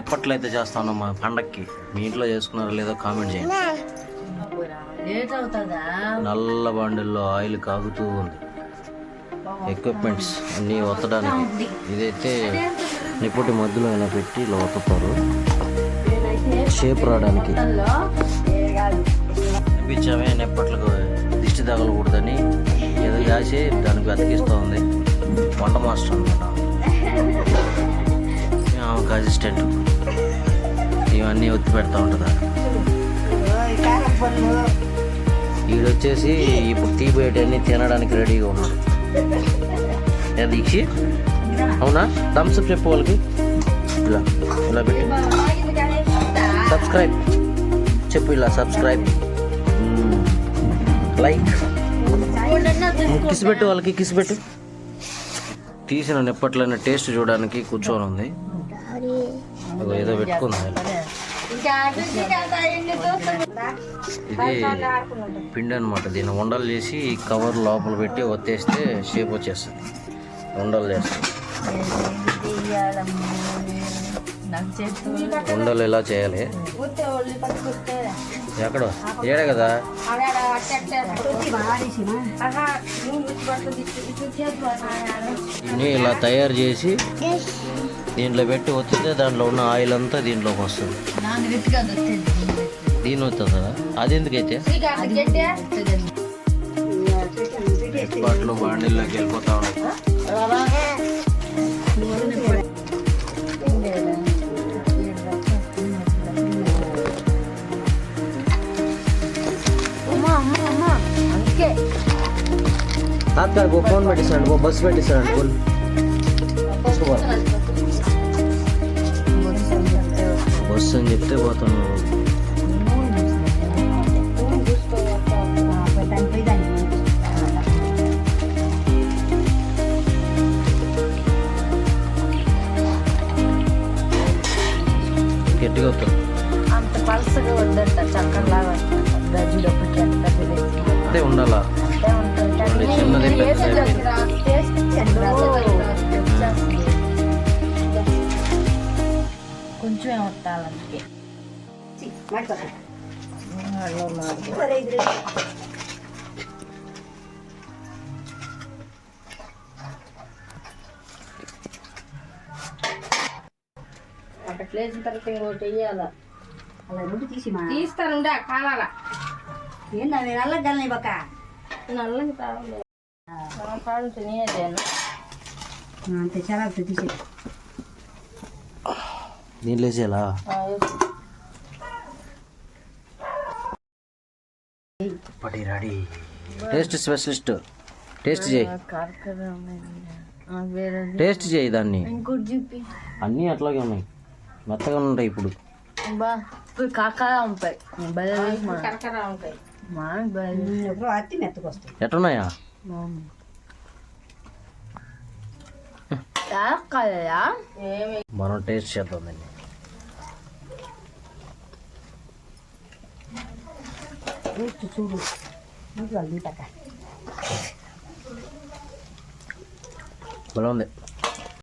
నిప్పట్లు అయితే చేస్తాను మా పండక్కి. మీ ఇంట్లో చేసుకున్నారో లేదో కామెంట్ చేయండి. నల్ల బండిల్లో ఆయిల్ కాగుతూ ఉంది. ఎక్విప్మెంట్స్ అన్నీ ఒత్తడానికి. ఇదైతే నిప్పటి మధ్యలో అయినా పెట్టి ఇలా ఒత్తుతారు షేప్ రావడానికి. అనిపించామే నిప్పట్లకు దిష్టి తగలకూడదని ఏదో కాసి దానికి అతికిస్తూ ఉంది. వంట మాస్టర్ అనమాట ఆమెకు అసిస్టెంట్. ఇవన్నీ ఒత్తి పెడతా ఉంటుందా. వీడొచ్చేసి ఇప్పుడు టీ బయటన్నీ తినడానికి రెడీగా ఉన్నాడు. దీక్షి అవునా? థమ్స్అప్ చెప్పు వాళ్ళకి. ఇలా ఇలా పెట్టి సబ్స్క్రైబ్ చెప్పు. ఇలా సబ్స్క్రైబ్, లైక్, కిస్ పెట్టు వాళ్ళకి, కిస్ పెట్టు. తీసిన నిప్పట్లైన టేస్ట్ చూడడానికి కూర్చొని ఉంది. ఏదో పెట్టుకుంది. ఇది పిండి అనమాట. దీన్ని ఉండలు చేసి కవర్ లోపల పెట్టి ఒత్తేస్తే షేప్ వచ్చేస్తుంది. ఉండలు చేస్తుంది. ఉండలు ఎలా చేయాలి? ఎక్కడ ఏడే కదా. ఇన్ని ఇలా తయారు చేసి దీంట్లో పెట్టి ఒత్తితే దాంట్లో ఉన్న ఆయిల్ అంతా దీంట్లోకి వస్తుంది. దీని వస్తుందా? అది ఎందుకైతే పాటలు బాండీల్లోకి వెళ్ళిపోతా ఉన్నాయి. తాత్కాలిక ఫోన్ పెట్టిస్తాడు, బస్సు పెట్టిస్తాడు. బస్సు అని చెప్తే పోతాను. గట్టిగా వస్తాను. అంత పలసగా వద్దంట, చక్కర్లాగా అదే ఉండాలా. చిన్నది కొంచెం వట్టాలంటే అక్కడ ప్లేస్ తర్వాత ఇంకోటి వేయాలా. అలా ముందు తీస్తానుండా కావాలా. ఏందా నల్లగా గల్లని పక్క నల్లగా తాగలేదు. అంతే చాలా తీసే దీంట్లో వేసేలా. రెడీ. Taste specialist. టేస్ట్ చేయి, టేస్ట్ చేయి దాన్ని. అన్నీ అట్లాగే ఉన్నాయి, మెత్తగా ఉంటాయి. ఇప్పుడు ఎట్టున్నాయా? మనం టేస్ట్ చేద్దాం దాన్ని. చూడు బాగుంది.